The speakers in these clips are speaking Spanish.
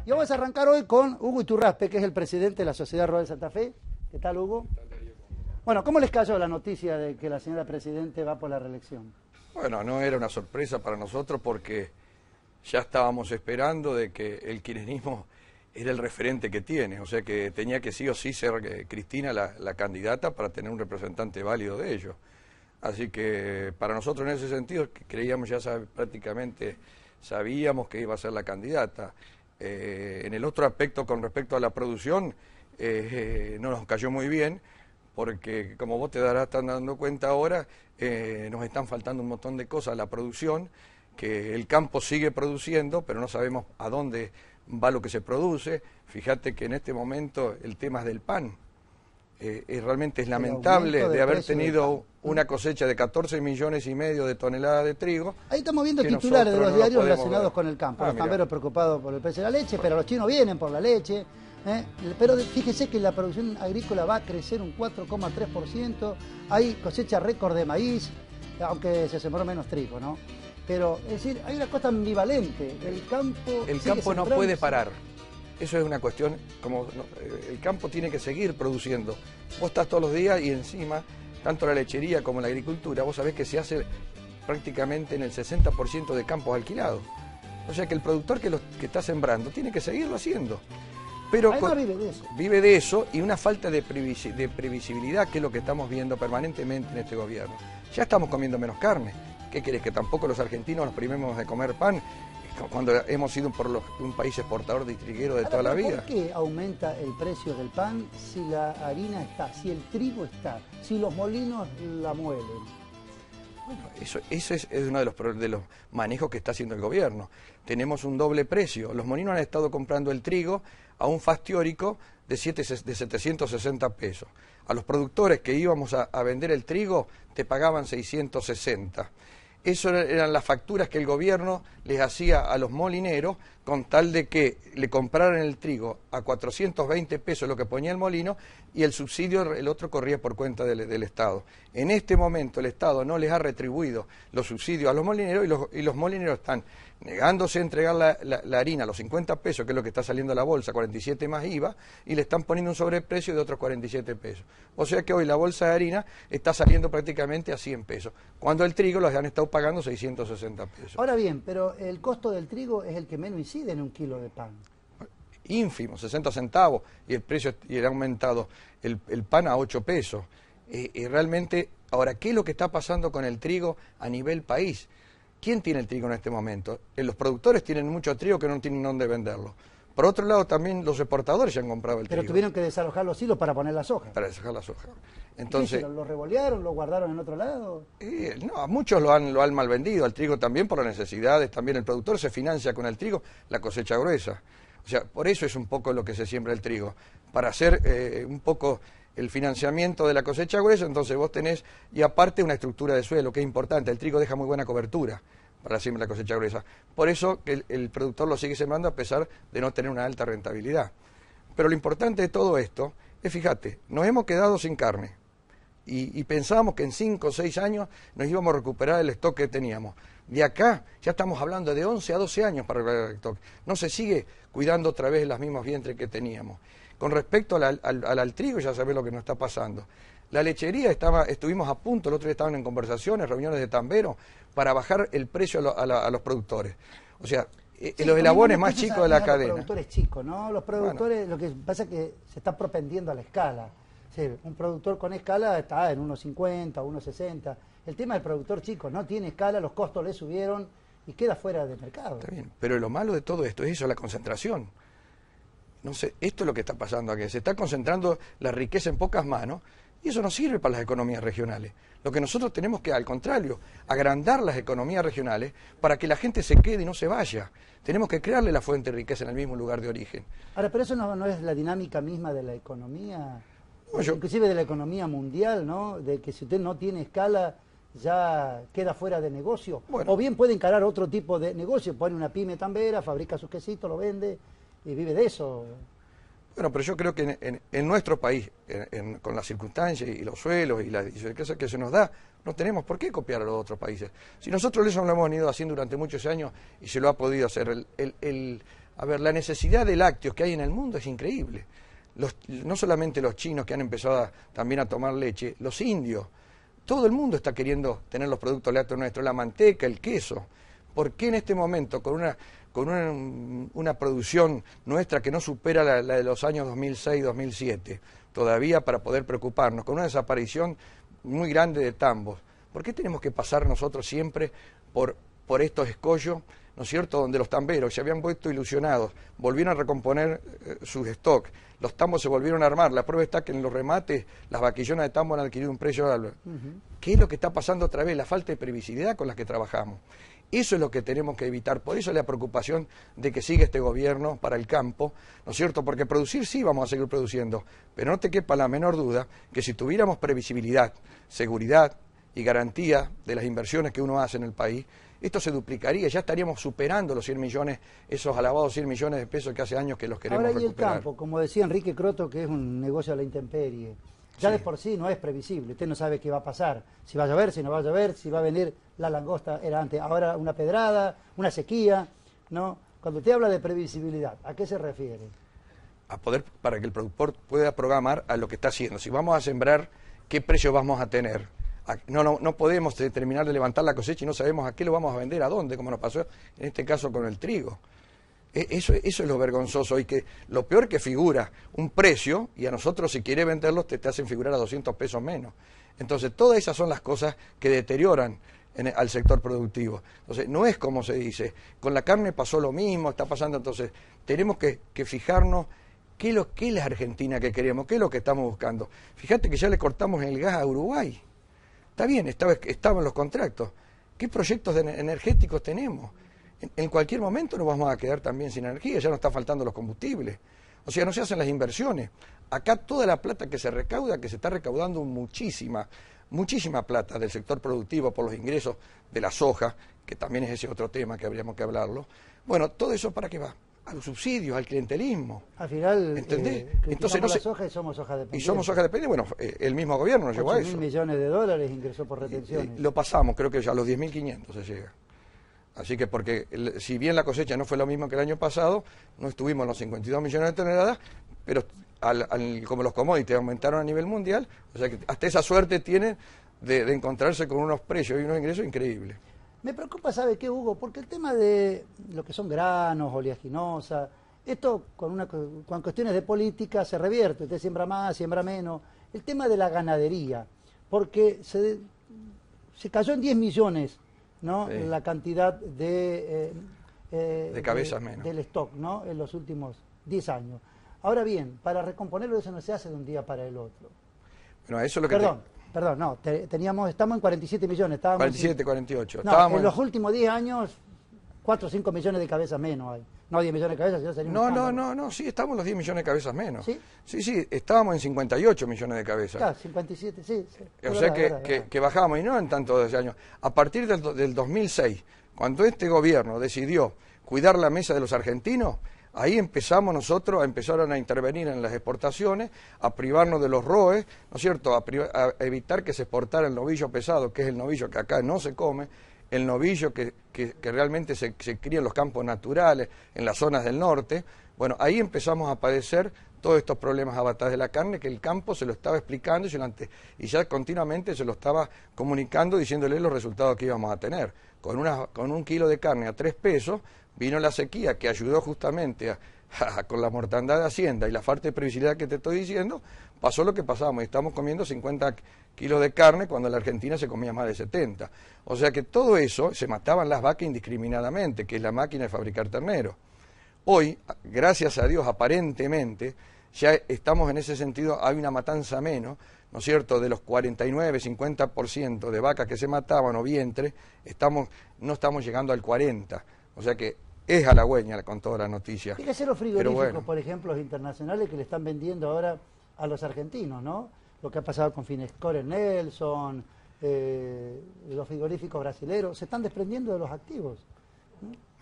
Y vamos a arrancar hoy con Hugo Iturraspe, que es el presidente de la Sociedad Rural de Santa Fe. ¿Qué tal, Hugo? Bueno, ¿cómo les cayó la noticia de que la señora Presidente va por la reelección? Bueno, no era una sorpresa para nosotros porque ya estábamos esperando de que el kirchnerismo era el referente que tiene, o sea que tenía que sí o sí ser Cristina la candidata para tener un representante válido de ellos. Así que para nosotros en ese sentido creíamos prácticamente sabíamos que iba a ser la candidata. En el otro aspecto con respecto a la producción no nos cayó muy bien porque como vos están dando cuenta ahora nos están faltando un montón de cosas a la producción, que el campo sigue produciendo pero no sabemos a dónde va lo que se produce. Fíjate que en este momento el tema es del pan. Realmente es lamentable de haber tenido una cosecha de 14,5 millones de toneladas de trigo. Ahí estamos viendo titulares de los diarios relacionados con el campo. Los camperos preocupados por el precio de la leche, pero los chinos vienen por la leche. Pero fíjese que la producción agrícola va a crecer un 4,3%. Hay cosecha récord de maíz, aunque se sembró menos trigo, ¿no? Pero, es decir, hay una cosa ambivalente. El campo no puede parar. Eso es una cuestión, el campo tiene que seguir produciendo. Vos estás todos los días y encima, tanto la lechería como la agricultura, vos sabés que se hace prácticamente en el 60% de campos alquilados. O sea que el productor que está sembrando tiene que seguirlo haciendo. Pero además vive de eso. Vive de eso y una falta de previsibilidad, que es lo que estamos viendo permanentemente en este gobierno. Ya estamos comiendo menos carne. ¿Qué querés? ¿Que tampoco los argentinos nos privemos de comer pan? Cuando hemos sido un país exportador de triguero de toda la vida. ¿Por qué aumenta el precio del pan si la harina está, si el trigo está, si los molinos la muelen? Bueno, eso es uno de los manejos que está haciendo el gobierno. Tenemos un doble precio. Los molinos han estado comprando el trigo a un FAS teórico de 760 pesos. A los productores que íbamos a vender el trigo te pagaban 660. Eso eran las facturas que el gobierno les hacía a los molineros con tal de que le compraran el trigo a 420 pesos lo que ponía el molino y el subsidio, el otro corría por cuenta del Estado. En este momento el Estado no les ha retribuido los subsidios a los molineros y los molineros están negándose a entregar la harina a los 50 pesos, que es lo que está saliendo a la bolsa, 47 más IVA, y le están poniendo un sobreprecio de otros 47 pesos. O sea que hoy la bolsa de harina está saliendo prácticamente a 100 pesos, cuando el trigo los han estado pagando 660 pesos. Ahora bien, pero el costo del trigo es el que menos incide en un kilo de pan. Ínfimo, 60 centavos, y el precio y ha aumentado el pan a 8 pesos. Realmente, ahora, ¿qué es lo que está pasando con el trigo a nivel país? ¿Quién tiene el trigo en este momento? Los productores tienen mucho trigo que no tienen dónde venderlo. Por otro lado, también los exportadores ya han comprado el trigo. Pero tuvieron que desalojar los hilos para poner la soja. Para desalojar la soja. Entonces, ¿Lo revolearon, lo guardaron en otro lado? No, a muchos lo han mal vendido, al trigo también por las necesidades. También el productor se financia con el trigo la cosecha gruesa. O sea, por eso es un poco lo que se siembra el trigo. Para hacer un poco el financiamiento de la cosecha gruesa, entonces vos tenés, y aparte una estructura de suelo, que es importante. El trigo deja muy buena cobertura para la siembra de la cosecha gruesa. Por eso que el productor lo sigue sembrando a pesar de no tener una alta rentabilidad. Pero lo importante de todo esto es, fíjate, nos hemos quedado sin carne y pensábamos que en 5 o 6 años nos íbamos a recuperar el stock que teníamos. De acá ya estamos hablando de 11 a 12 años para recuperar el stock. No se sigue cuidando otra vez los mismos vientres que teníamos. Con respecto al trigo, ya sabés lo que nos está pasando. La lechería estuvimos a punto, el otro día estaban en conversaciones, reuniones de tambero, para bajar el precio a los productores. O sea, los eslabones más chicos de la cadena. Los productores chicos, ¿no? Los productores, lo que pasa es que se está propendiendo a la escala. Sí, un productor con escala está en 1,50, 1,60. El tema del productor chico no tiene escala, los costos le subieron y queda fuera de mercado. Está bien, pero lo malo de todo esto es eso, la concentración. No sé, esto es lo que está pasando aquí. Se está concentrando la riqueza en pocas manos y eso no sirve para las economías regionales. Lo que nosotros tenemos que, al contrario, agrandar las economías regionales para que la gente se quede y no se vaya. Tenemos que crearle la fuente de riqueza en el mismo lugar de origen. Ahora, pero eso no es la dinámica misma de la economía, inclusive de la economía mundial, ¿no? De que si usted no tiene escala ya queda fuera de negocio. Bueno. O bien puede encarar otro tipo de negocio, pone una pyme tambera, fabrica sus quesitos, lo vende y vive de eso. Bueno, pero yo creo que en nuestro país, con las circunstancias y los suelos y la riqueza que se nos da, no tenemos por qué copiar a los otros países. Si nosotros eso lo hemos venido haciendo durante muchos años y se lo ha podido hacer, A ver, la necesidad de lácteos que hay en el mundo es increíble. No solamente los chinos que han empezado también a tomar leche, los indios. Todo el mundo está queriendo tener los productos lácteos nuestros, la manteca, el queso. ¿Por qué en este momento, con una producción nuestra que no supera la de los años 2006-2007, todavía para poder preocuparnos, con una desaparición muy grande de tambos, por qué tenemos que pasar nosotros siempre por estos escollos, ¿no es cierto?, donde los tamberos se habían vuelto ilusionados, volvieron a recomponer sus stocks, los tambos se volvieron a armar, la prueba está que en los remates las vaquillonas de tambo han adquirido un precio alto. ¿Qué es lo que está pasando otra vez? La falta de previsibilidad con la que trabajamos. Eso es lo que tenemos que evitar, por eso es la preocupación de que siga este gobierno para el campo, ¿no es cierto?, porque producir sí vamos a seguir produciendo, pero no te quepa la menor duda que si tuviéramos previsibilidad, seguridad y garantía de las inversiones que uno hace en el país, esto se duplicaría, ya estaríamos superando los 100 millones, esos alabados 100 millones de pesos que hace años que los queremos recuperar. Ahora, y el campo, como decía Enrique Croto, que es un negocio a la intemperie, ya de por sí no es previsible, usted no sabe qué va a pasar, si va a llover, si no va a llover, si va a venir la langosta, era antes, ahora una pedrada, una sequía, ¿no? Cuando usted habla de previsibilidad, ¿a qué se refiere? Para que el productor pueda programar a lo que está haciendo. Si vamos a sembrar, ¿qué precio vamos a tener? No podemos terminar de levantar la cosecha y no sabemos a qué lo vamos a vender, a dónde, como nos pasó en este caso con el trigo. Eso es lo vergonzoso, y que lo peor que figura un precio, y a nosotros si quiere venderlos te hacen figurar a 200 pesos menos. Entonces todas esas son las cosas que deterioran al sector productivo. Entonces no es como se dice, con la carne pasó lo mismo, está pasando, entonces tenemos que fijarnos qué es la Argentina que queremos, qué es lo que estamos buscando. Fíjate que ya le cortamos el gas a Uruguay. Está bien, estaba en los contratos. ¿Qué proyectos energéticos tenemos? En cualquier momento nos vamos a quedar también sin energía, ya nos están faltando los combustibles. O sea, no se hacen las inversiones. Acá toda la plata que se recauda, que se está recaudando muchísima plata del sector productivo por los ingresos de la soja, que también es ese otro tema que habríamos que hablarlo. Bueno, todo eso ¿para qué va? A los subsidios, al clientelismo. Al final, ¿entendés? Entonces la soja y somos soja dependiente. Y somos soja dependiente, bueno, el mismo gobierno nos llevó a eso. 8.000 millones de dólares ingresó por retenciones. Lo pasamos, creo que ya a los 10.500 se llega. Así que porque si bien la cosecha no fue lo mismo que el año pasado, no estuvimos en los 52 millones de toneladas, pero como los commodities aumentaron a nivel mundial, o sea que hasta esa suerte tienen de encontrarse con unos precios y unos ingresos increíbles. Me preocupa, ¿sabe qué, Hugo? Porque el tema de lo que son granos, oleaginosa, esto con cuestiones de política se revierte, usted siembra más, siembra menos. El tema de la ganadería, porque se cayó en 10 millones, ¿no? Sí. La cantidad de cabezas menos del stock, ¿no? En los últimos 10 años. Ahora bien, para recomponerlo eso no se hace de un día para el otro. Bueno, eso es lo que Perdón, no, estamos en 47 millones. 47, 48. No, en los últimos 10 años, 4 o 5 millones de cabezas menos hay. No 10 millones de cabezas, sino sería No, sí, estamos en los 10 millones de cabezas menos. ¿Sí? Sí, estábamos en 58 millones de cabezas. Claro, 57, sí. O sea que bajamos, y no en tanto de ese año. A partir del 2006, cuando este gobierno decidió cuidar la mesa de los argentinos, ahí empezaron a intervenir en las exportaciones, a privarnos de los ROE, ¿no es cierto?, a evitar que se exportara el novillo pesado, que es el novillo que acá no se come, el novillo que realmente se cría en los campos naturales, en las zonas del norte. Bueno, ahí empezamos a padecer todos estos problemas a base de la carne, que el campo se lo estaba explicando y ya continuamente se lo estaba comunicando, diciéndole los resultados que íbamos a tener. Con un kilo de carne a 3 pesos, vino la sequía que ayudó justamente con la mortandad de Hacienda y la falta de previsibilidad que te estoy diciendo, pasó lo que pasamos, y estamos comiendo 50 kilos de carne cuando en la Argentina se comía más de 70. O sea que todo eso, se mataban las vacas indiscriminadamente, que es la máquina de fabricar terneros. Hoy, gracias a Dios, aparentemente, ya estamos en ese sentido, hay una matanza menos, ¿no es cierto?, de los 49, 50% de vacas que se mataban o vientre, no estamos llegando al 40%. O sea que es halagüeña con toda la noticia. Fíjese los frigoríficos, por ejemplo, los internacionales que le están vendiendo ahora a los argentinos, ¿no? Lo que ha pasado con Finescore en Nelson, los frigoríficos brasileños, se están desprendiendo de los activos.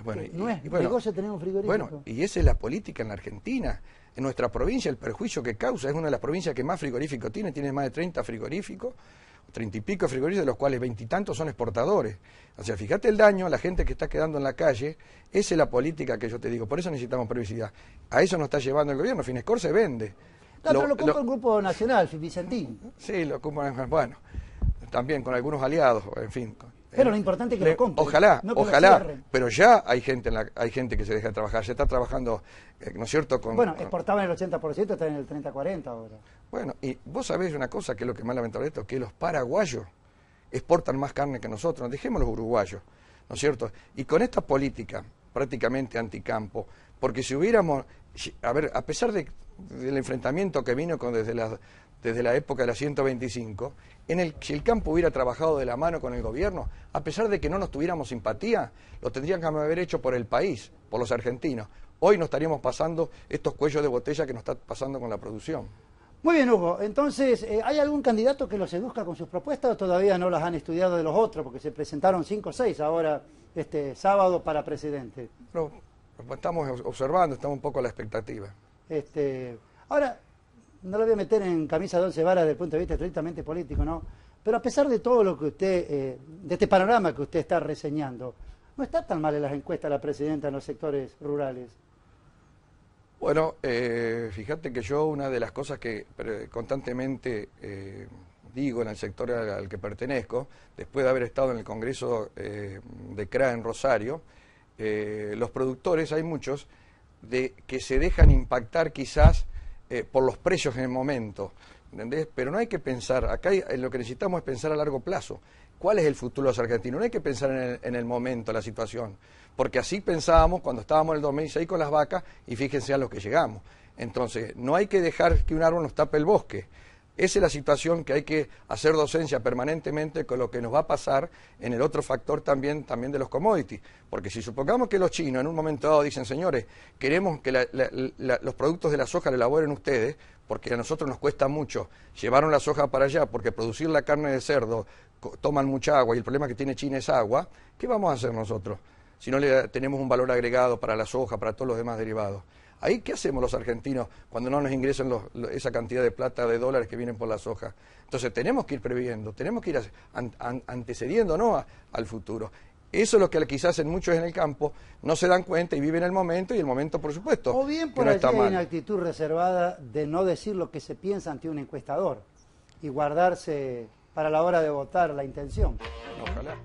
Bueno, no es negocio tener un frigorífico. Bueno, y esa es la política en la Argentina. En nuestra provincia el perjuicio que causa es una de las provincias que más frigoríficos tiene más de 30 frigoríficos. 30 y pico frigoríficos, de los cuales 20 y tantos son exportadores. O sea, fíjate el daño a la gente que está quedando en la calle. Esa es la política que yo te digo. Por eso necesitamos previsibilidad. A eso nos está llevando el gobierno. Finescor se vende. No, pero lo compra el Grupo Nacional, Vicentín. Sí, lo compra, bueno, también con algunos aliados, en fin. Pero lo importante es que lo compren. Ojalá, no que ojalá, pero ya hay gente que se deja de trabajar, ya está trabajando, ¿no es cierto? Bueno, exportaban el 80%, están en el 30-40 ahora. Bueno, y vos sabés una cosa, que es lo que más lamentable esto, que los paraguayos exportan más carne que nosotros, dejemos los uruguayos, ¿no es cierto? Y con esta política prácticamente anticampo, porque si hubiéramos, a ver, a pesar del enfrentamiento que vino desde la época de la 125, si el campo hubiera trabajado de la mano con el gobierno, a pesar de que no nos tuviéramos simpatía, lo tendrían que haber hecho por el país, por los argentinos. Hoy no estaríamos pasando estos cuellos de botella que nos está pasando con la producción. Muy bien, Hugo. Entonces, ¿hay algún candidato que los seduzca con sus propuestas o todavía no las han estudiado de los otros? Porque se presentaron 5 o 6 ahora, este sábado, para presidente. No, estamos observando, estamos un poco a la expectativa. Ahora, no lo voy a meter en camisa de 11 varas desde el punto de vista estrictamente político, ¿no? Pero a pesar de todo lo que usted, de este panorama que usted está reseñando, no está tan mal en las encuestas la presidenta en los sectores rurales. Bueno, fíjate que yo una de las cosas que constantemente digo en el sector al que pertenezco, después de haber estado en el Congreso de CRA en Rosario, los productores, hay muchos, que se dejan impactar quizás por los precios en el momento, ¿entendés? Pero no hay que pensar, acá lo que necesitamos es pensar a largo plazo. ¿Cuál es el futuro de los argentinos? No hay que pensar en el momento, la situación, porque así pensábamos cuando estábamos en el 2006 con las vacas y fíjense a lo que llegamos. Entonces, no hay que dejar que un árbol nos tape el bosque. Esa es la situación que hay que hacer docencia permanentemente con lo que nos va a pasar en el otro factor también de los commodities. Porque si supongamos que los chinos en un momento dado dicen, señores, queremos que los productos de la soja la elaboren ustedes, porque a nosotros nos cuesta mucho llevar la soja para allá, porque producir la carne de cerdo toman mucha agua y el problema que tiene China es agua, ¿qué vamos a hacer nosotros? Si no le tenemos un valor agregado para la soja, para todos los demás derivados. Ahí, ¿qué hacemos los argentinos cuando no nos ingresan esa cantidad de plata, de dólares que vienen por la soja? Entonces tenemos que ir previendo, tenemos que ir antecediendo, ¿no?, al futuro. Eso es lo que quizás en muchos en el campo no se dan cuenta y viven el momento, y el momento, por supuesto, o bien por no allí está hay mal. una actitud reservada de no decir lo que se piensa ante un encuestador y guardarse para la hora de votar la intención. Ojalá.